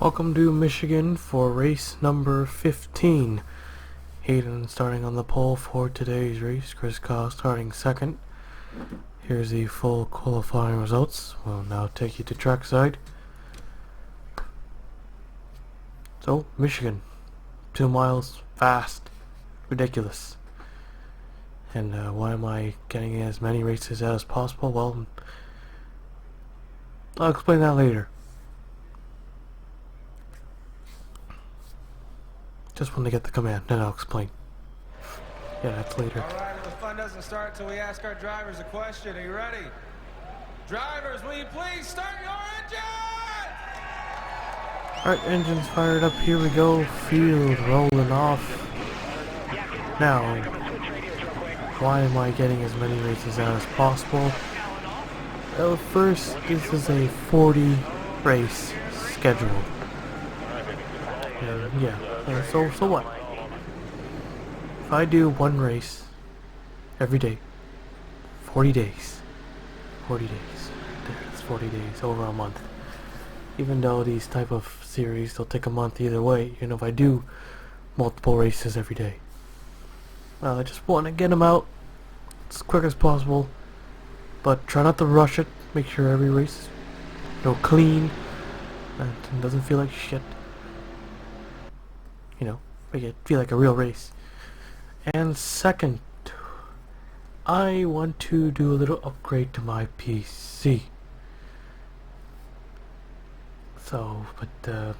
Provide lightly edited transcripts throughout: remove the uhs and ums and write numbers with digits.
Welcome to Michigan for race number 15. Hayden starting on the pole for today's race. Chris Kyle starting second. Here's the full qualifying results. We'll now take you to trackside. So, Michigan. 2 miles, fast, ridiculous. And why am I getting as many races out as possible? Well, I'll explain that later. Just want to get the command, then I'll explain. Yeah, that's later. Alright, the fun doesn't start until we ask our drivers a question. Are you ready? Drivers, will you please start your engine? Alright, engines fired up, here we go. Field rolling off. Now, why am I getting as many races out as possible? Well, first, this is a 40 race schedule. So what? If I do one race every day, 40 days. 40 days. That's 40 days, over a month. Even though these type of series, they'll take a month either way, if I do multiple races every day. I just want to get them out as quick as possible, but try not to rush it. Make sure every race is clean and doesn't feel like shit. Make it feel like a real race. And second, I want to do a little upgrade to my PC. So, I'm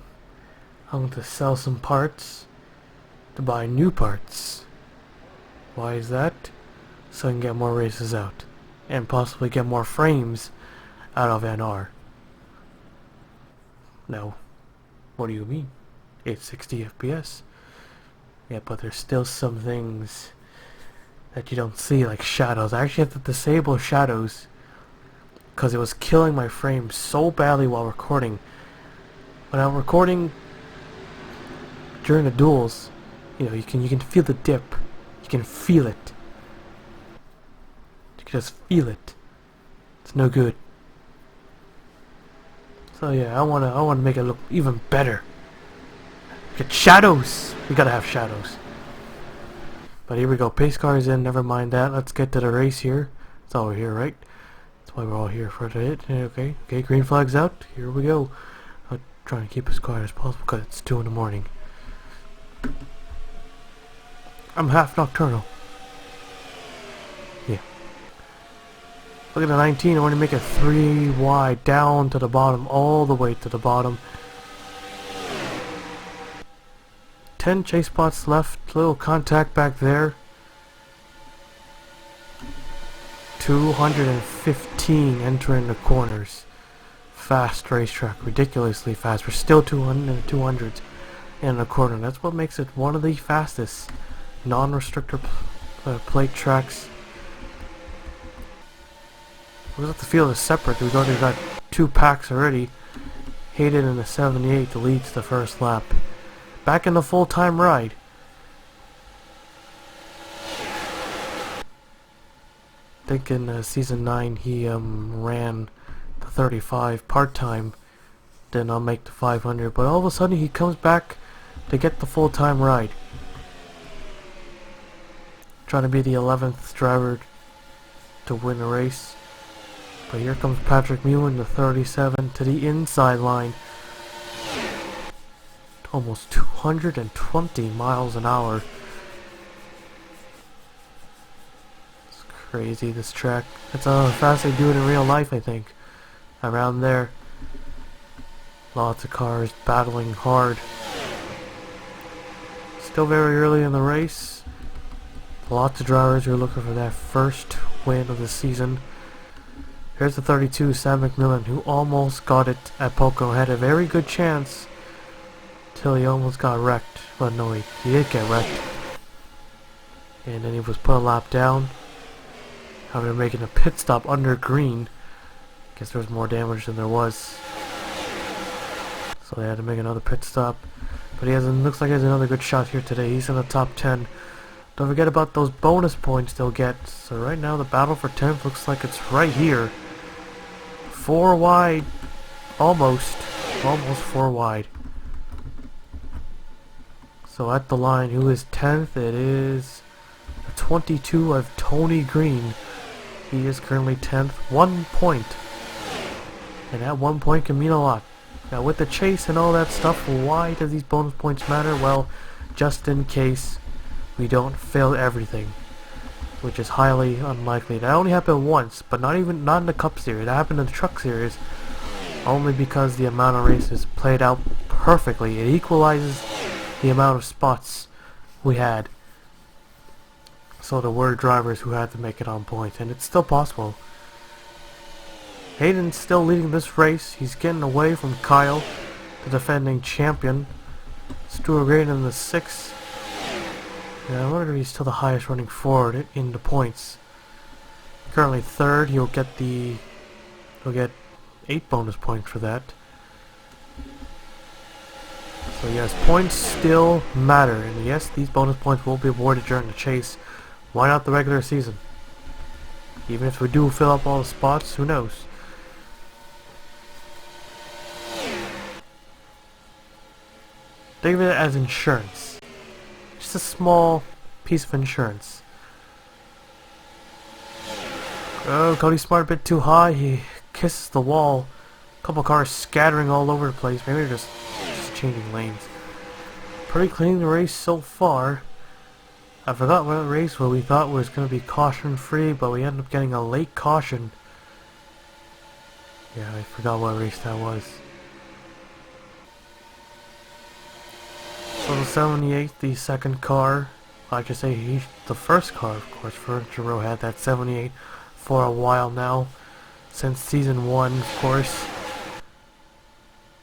going to sell some parts to buy new parts. Why is that? So I can get more races out. And possibly get more frames out of NR. Now, what do you mean? It's 60 FPS. Yeah, but there's still some things that you don't see, like shadows. I actually have to disable shadows because it was killing my frame so badly while recording. When I'm recording during the duels, you can feel the dip. You can feel it. You can just feel it. It's no good. So yeah, I wanna make it look even better. Get shadows! We gotta have shadows. But here we go. Pace car is in. Never mind that. Let's get to the race here. That's all we're here, right? That's why we're all here for it. Okay, green flag's out. Here we go. I'll try and keep as quiet as possible because it's 2 in the morning. I'm half nocturnal. Yeah. Look at the 19. I want to make it 3 wide down to the bottom, all the way to the bottom. 10 chase spots left, little contact back there. 215 entering the corners. Fast racetrack, ridiculously fast. We're still 200s in the corner. That's what makes it one of the fastest non-restrictor plate tracks. We have the field is separate. We've already got 2 packs already. Hayden in the 78 leads the first lap. Back in the full-time ride. I think in season 9 he ran the 35 part-time. Then I'll make the 500. But all of a sudden he comes back to get the full-time ride. Trying to be the 11th driver to win a race. But here comes Patrick Muin, the 37, to the inside line. Almost 220 miles an hour. It's crazy, this track. That's how fast they do it in real life, I think. Around there. Lots of cars battling hard. Still very early in the race. Lots of drivers who are looking for that first win of the season. Here's the 32, Sam McMillan, who almost got it at Poco. Had a very good chance till he almost got wrecked. But no, he did get wrecked. And then he was put a lap down. After making a pit stop under green. Guess there was more damage than there was. So they had to make another pit stop. But looks like he has another good shot here today. He's in the top 10. Don't forget about those bonus points they'll get. So right now the battle for 10th looks like it's right here. 4 wide. Almost 4 wide. So at the line, who is 10th? It is 22 of Tony Green. He is currently 10th, 1 point. And that 1 point can mean a lot. Now with the chase and all that stuff, why does these bonus points matter? Well, just in case we don't fail everything, which is highly unlikely. That only happened once, but not in the Cup Series. That happened in the Truck Series, only because the amount of races played out perfectly. It equalizes the amount of spots we had. So there were drivers who had to make it on point, and it's still possible. Hayden's still leading this race. He's getting away from Kyle, the defending champion. Stuart Gray in the 6th. Yeah, I wonder if he's still the highest running forward in the points. Currently 3rd. He'll get 8 bonus points for that. So yes, points still matter, and yes, these bonus points will be awarded during the chase. Why not the regular season? Even if we do fill up all the spots, who knows? Think of it as insurance. Just a small piece of insurance. Oh, Cody Smart a bit too high. He kisses the wall. A couple cars scattering all over the place. Maybe they're just changing lanes. Pretty clean race so far. I forgot what race we thought was going to be caution free, but we ended up getting a late caution. Yeah, I forgot what race that was. So the 78, the second car, I should say the first car, of course. Furniture Row had that 78 for a while now, since season 1, of course.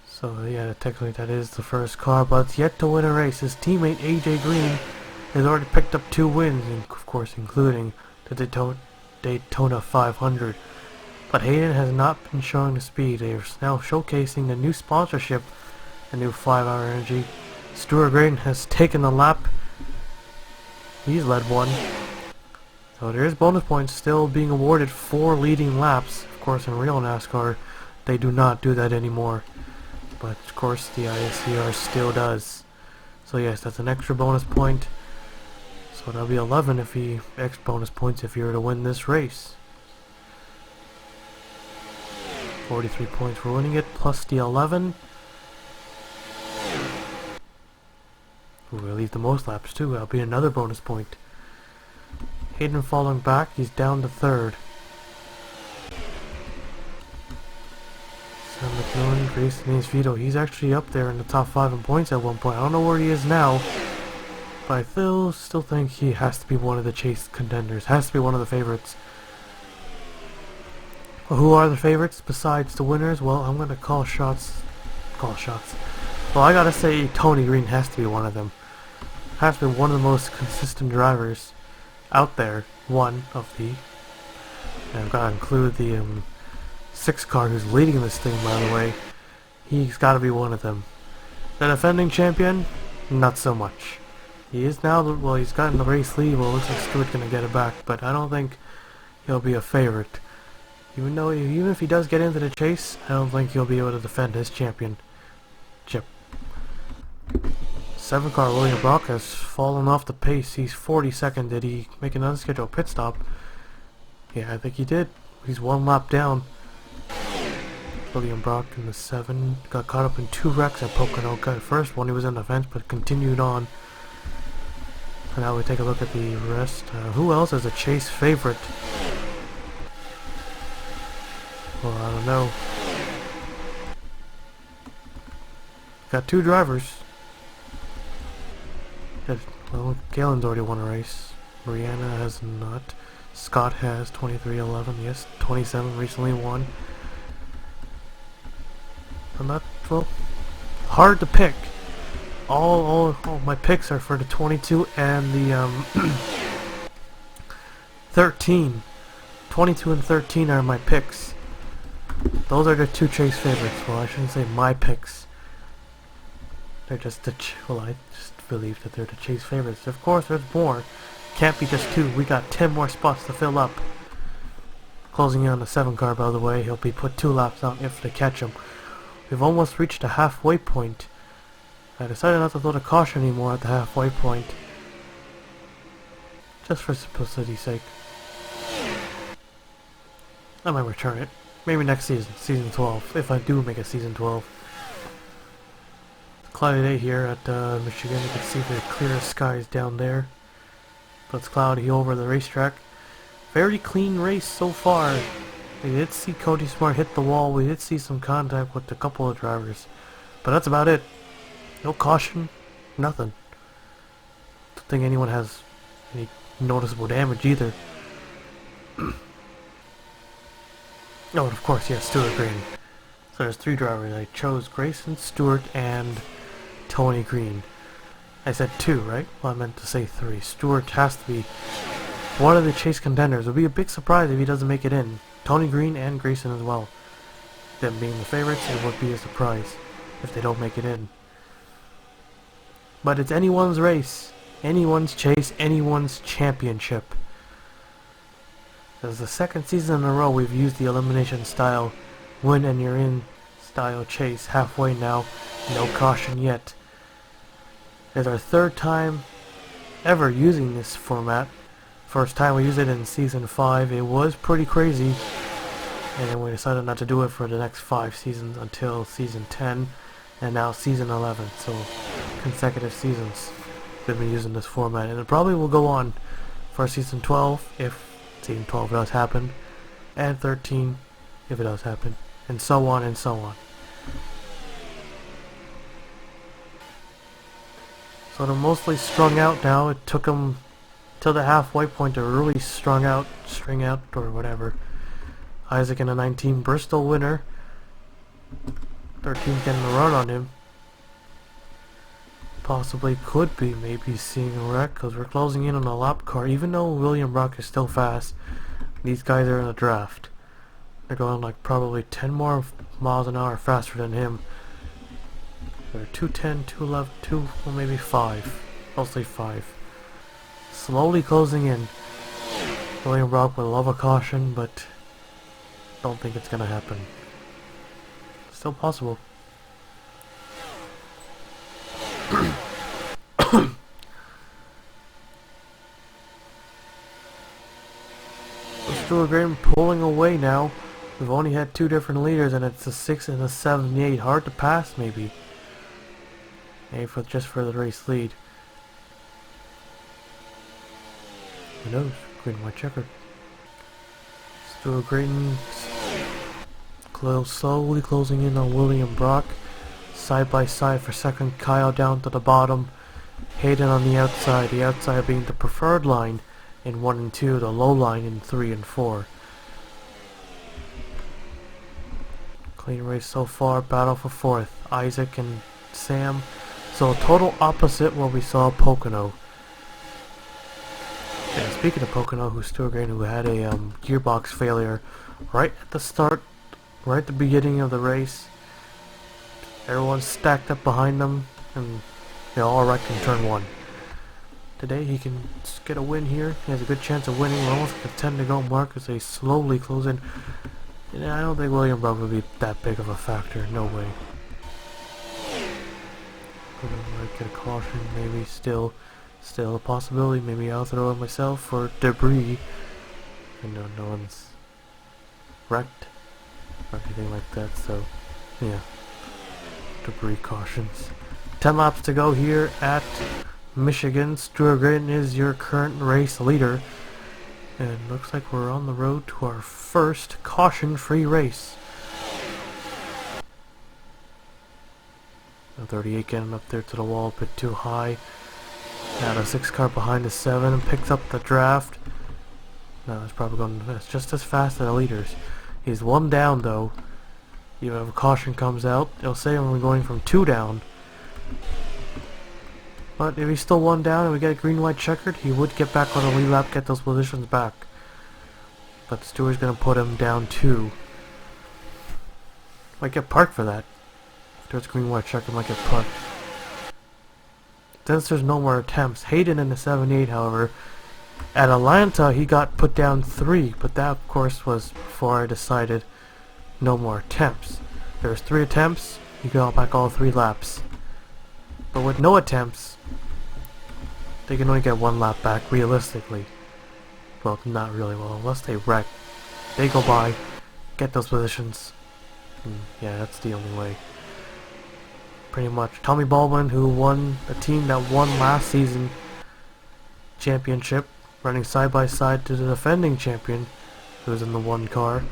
So yeah, technically that is the first car, but it's yet to win a race. His teammate AJ Green has already picked up 2 wins, and of course including the Daytona 500. But Hayden has not been showing the speed. They are now showcasing the new sponsorship, the new 5-hour energy. Stuart Graydon has taken the lap. He's led one. So there's bonus points still being awarded for leading laps. Of course, in real NASCAR, they do not do that anymore. But of course, the ISCR still does. So yes, that's an extra bonus point. So that'll be 11 if he extra bonus points if you were to win this race. 43 points for winning it, plus the 11. We'll leave the most laps too. That'll be another bonus point. Hayden falling back. He's down to 3rd. Sam McMillan, Grayson Vito. He's actually up there in the top 5 in points at one point. I don't know where he is now, but I still think he has to be one of the chase contenders. Has to be one of the favorites. Well, who are the favorites besides the winners? Well, I'm gonna call shots. Well, I gotta say Tony Green has to be one of them. Has to be one of the most consistent drivers out there. One of the, and I've got to include the 6 car who's leading this thing, by the way. He's got to be one of them. The defending champion, not so much. He is now, well, he's gotten the race lead. Well, it looks like Stewart's gonna get it back, but I don't think he'll be a favorite. Even if he does get into the chase, I don't think he'll be able to defend his championship. 7 car William Brock has fallen off the pace. He's 42nd. Did he make an unscheduled pit stop? Yeah, I think he did. He's 1 lap down. William Brock in the 7 got caught up in 2 wrecks at Pocono. At first one he was in the fence, but continued on. And now we take a look at the rest. Who else is a chase favorite? Well, I don't know. Got 2 drivers. Well, Galen's already won a race. Brianna has not. Scott has 23-11. Yes, 27 recently won. I'm not, well, hard to pick. All my picks are for the 22 and the 13. 22 and 13 are my picks. Those are the 2 chase favorites. Well, I shouldn't say my picks. They're just the I just believe that they're the chase favorites. Of course, there's more. Can't be just 2. We got 10 more spots to fill up. Closing in on the 7 car, by the way. He'll be put 2 laps out if they catch him. We've almost reached the halfway point. I decided not to throw the caution anymore at the halfway point. Just for simplicity's sake. I might return it. Maybe next season, season 12, if I do make a season 12. It's cloudy day here at Michigan. You can see the clear skies down there. But it's cloudy over the racetrack. Very clean race so far. We did see Cody Smart hit the wall. We did see some contact with a couple of drivers. But that's about it. No caution. Nothing. Don't think anyone has any noticeable damage either. Oh, and of course, yes, Stuart Green. So there's 3 drivers. I chose Grayson, Stewart, and Tony Green. I said 2, right? Well, I meant to say 3. Stewart has to be one of the chase contenders. It would be a big surprise if he doesn't make it in. Tony Green and Grayson as well. Them being the favorites, it would be a surprise if they don't make it in. But it's anyone's race, anyone's chase, anyone's championship. This is the second season in a row we've used the elimination style, win and you're in style chase. Halfway now, no caution yet. It's our 3rd time ever using this format. First time we used it in season 5, it was pretty crazy. And then we decided not to do it for the next 5 seasons until season 10. And now season 11, so consecutive seasons we've been using this format. And it probably will go on for season 12 if season 12 does happen, and 13 if it does happen, and so on and so on. So they're mostly strung out now. It took them till the halfway point to really string out, or whatever. Isaac in a 19 Bristol winner. 13 getting a run on him. Possibly could be maybe seeing a wreck because we're closing in on a lap car. Even though William Brock is still fast, these guys are in a draft. They're going like probably 10 more miles an hour faster than him. They're 210, 211, 2, well maybe 5. Mostly 5. Slowly closing in. William Brock would love a caution, but don't think it's gonna happen. Still possible. Stuart Graham pulling away now. We've only had 2 different leaders, and it's a 6 and a 78. Hard to pass, maybe. Maybe just for the race lead. Who knows? Green, white, checkered. Stuart Grayton slowly closing in on William Brock. Side by side for second. Kyle down to the bottom. Hayden on the outside being the preferred line in 1 and 2, the low line in 3 and 4. Clean race so far, battle for 4th. Isaac and Sam. So total opposite what we saw at Pocono. And speaking of Pocono, Stuart Grayton, who had a gearbox failure right at the start, right at the beginning of the race. Everyone's stacked up behind them, and they're all wrecked in turn 1. Today he can get a win here. He has a good chance of winning. We're almost at the 10 to go mark as they slowly close in. And I don't think William Brock will be that big of a factor. No way. Might get a caution, maybe still a possibility. Maybe I'll throw it myself for debris. And no one's wrecked or anything like that. So yeah, debris cautions. 10 laps to go here at Michigan. Stuart Grayton is your current race leader. And looks like we're on the road to our first caution-free race. 38 getting up there to the wall a bit too high. Now the 6 car behind the 7 picks up the draft. No, it's probably going. It's just as fast as the leaders. He's 1 down though. You have a caution comes out. It'll say we're going from 2 down. But if he's still 1 down and we get a green white checkered, he would get back on the lead lap, get those positions back. But Stewart's gonna put him down 2. Might get parked for that. If there's green white checkered, might get parked. Since there's no more attempts, Hayden in the 78, however, at Atlanta he got put down 3, but that of course was before I decided no more attempts. There's 3 attempts, he got back all 3 laps. But with no attempts, they can only get one lap back realistically. Well, not really well, unless they wreck. They go by, get those positions. Yeah, that's the only way. Pretty much. Tommy Baldwin, who won a team that won last season championship, running side by side to the defending champion, who was in the one car.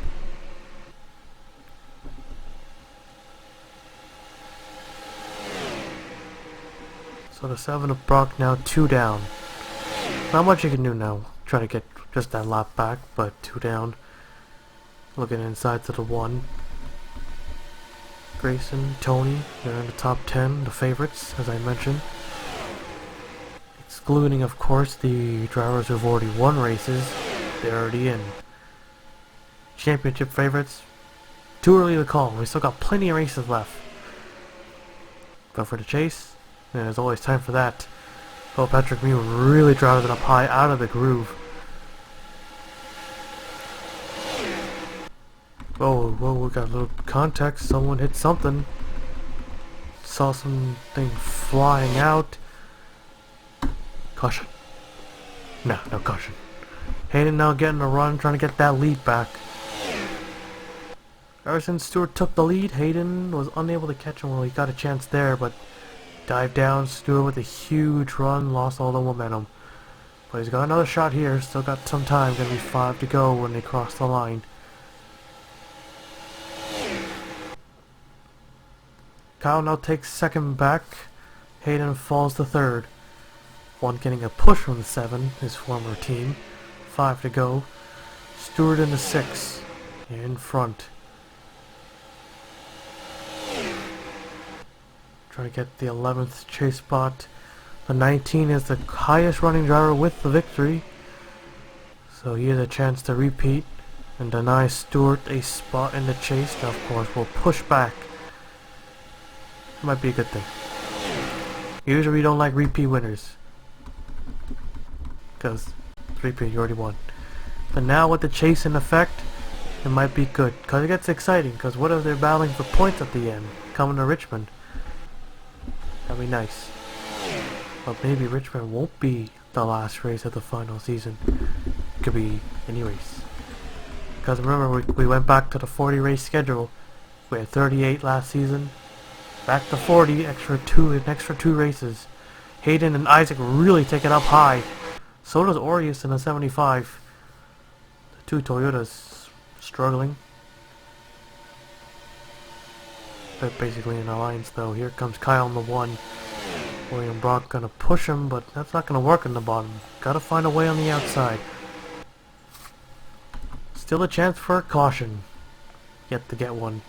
So the 7 of Brock now 2 down. Not much you can do now. Try to get just that lap back, but 2 down. Looking inside to the 1. Grayson, Tony, they're in the top 10, the favorites, as I mentioned. Excluding, of course, the drivers who've already won races. They're already in. Championship favorites, too early to call. We still got plenty of races left. But for the chase, and there's always time for that. Oh, Patrick Mew really drives it up high out of the groove. Oh, whoa, we got a little context. Someone hit something. Saw something flying out. Caution. No caution. Hayden now getting a run, trying to get that lead back. Ever since Stewart took the lead, Hayden was unable to catch him. Well, he got a chance there, but dived down. Stewart with a huge run, lost all the momentum. But he's got another shot here, still got some time. Gonna be 5 to go when they cross the line. Kyle now takes second back. Hayden falls to third. 1 getting a push from the 7, his former team. 5 to go. Stewart in the 6, in front. Trying to get the 11th chase spot. The 19 is the highest running driver with the victory, so he has a chance to repeat and deny Stewart a spot in the chase. Now, of course, will push back. Might be a good thing. Usually we don't like repeat winners, because repeat, you already won. But now with the chase in effect, it might be good, because it gets exciting. Because what if they're battling for points at the end, coming to Richmond? That'd be nice. But maybe Richmond won't be the last race of the final season. It could be any race. Because remember, we went back to the 40 race schedule. We had 38 last season. Back to 40, extra 2 races. Hayden and Isaac really take it up high. So does Aureus in the 75. The 2 Toyotas struggling. They're basically in alliance though. Here comes Kyle on the 1. William Brock gonna push him, but that's not gonna work in the bottom. Gotta find a way on the outside. Still a chance for a caution. Yet to get one.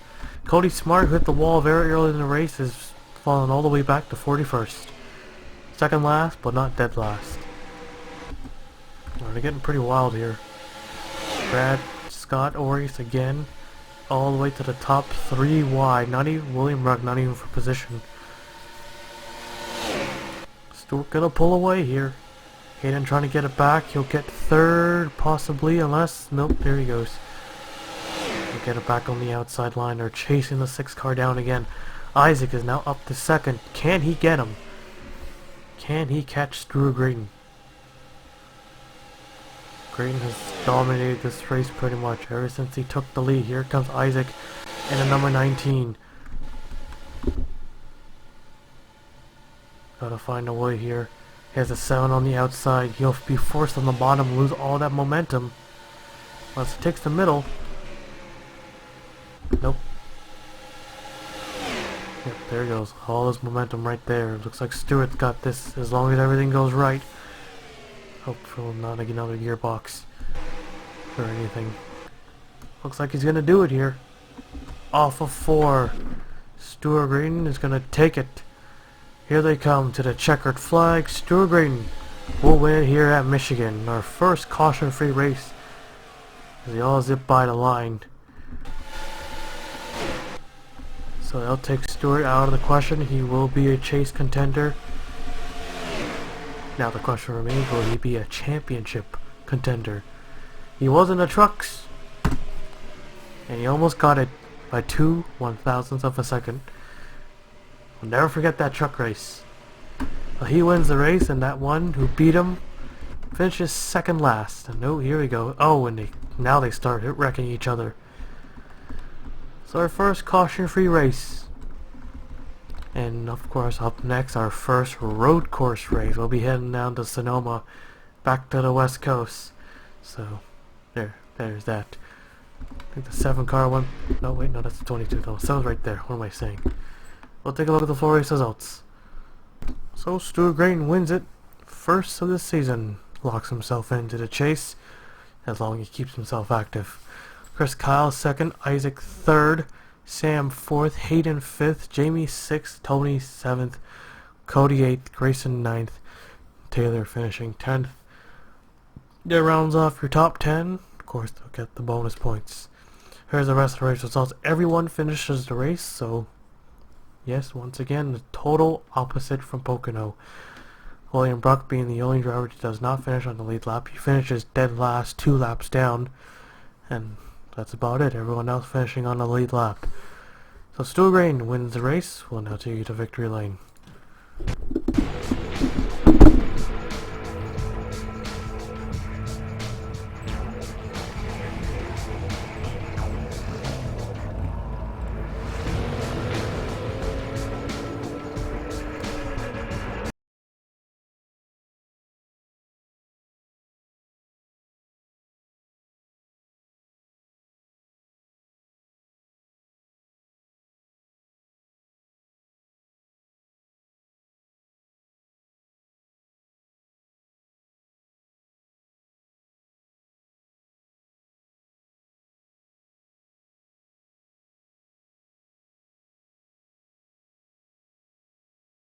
Cody Smart, who hit the wall very early in the race, is falling all the way back to 41st. Second last, but not dead last. They're getting pretty wild here. Brad, Scott, Aureus again, all the way to the top 3 wide. Not even William Brock, not even for position. Stewart gonna pull away here. Hayden trying to get it back. He'll get 3rd, possibly, unless... Nope, there he goes. He'll get it back on the outside line. They're chasing the 6 car down again. Isaac is now up to 2nd. Can he get him? Can he catch Drew Grayton? Grayton has dominated this race pretty much ever since he took the lead. Here comes Isaac and the number 19. Gotta find a way here. He has a 7 on the outside. He'll be forced on the bottom, lose all that momentum. Once he takes the middle. Nope. Yep, there he goes. All his momentum right there. Looks like Stewart's got this as long as everything goes right. Hopefully not another gearbox or anything. Looks like he's gonna do it here. Off of 4. Stuart Green is gonna take it. Here they come to the checkered flag. Stuart Green will win here at Michigan. Our first caution-free race. As they all zip by the line. So they'll take Stewart out of the question. He will be a chase contender. Now the question remains, will he be a championship contender? He was in the trucks, and he almost got it by 2/1000ths of a second. I'll never forget that truck race. Well, he wins the race, and that one who beat him finishes second last. And oh, here we go. Oh, and now they start wrecking each other. So our first caution-free race. And of course, up next, our first road course race. We'll be heading down to Sonoma, back to the West Coast. So, there's that. I think the 7 car one. No, wait, no, that's the 22. No, 7's right there. What am I saying? We'll take a look at the full race results. So, Stuart Grayton wins it. First of the season. Locks himself into the chase, as long as he keeps himself active. Chris Kyle 2nd, Isaac 3rd, Sam 4th, Hayden 5th, Jamie 6th, Tony 7th, Cody 8th, Grayson 9th, Taylor finishing 10th. That rounds off your top 10. Of course, they'll get the bonus points. Here's the rest of the race results. Everyone finishes the race, so yes, once again, the total opposite from Pocono. William Bruck being the only driver that does not finish on the lead lap. He finishes dead last, 2 laps down, and that's about it. Everyone else finishing on the lead lap. So Stuart Grayton wins the race. We'll now take you to victory lane.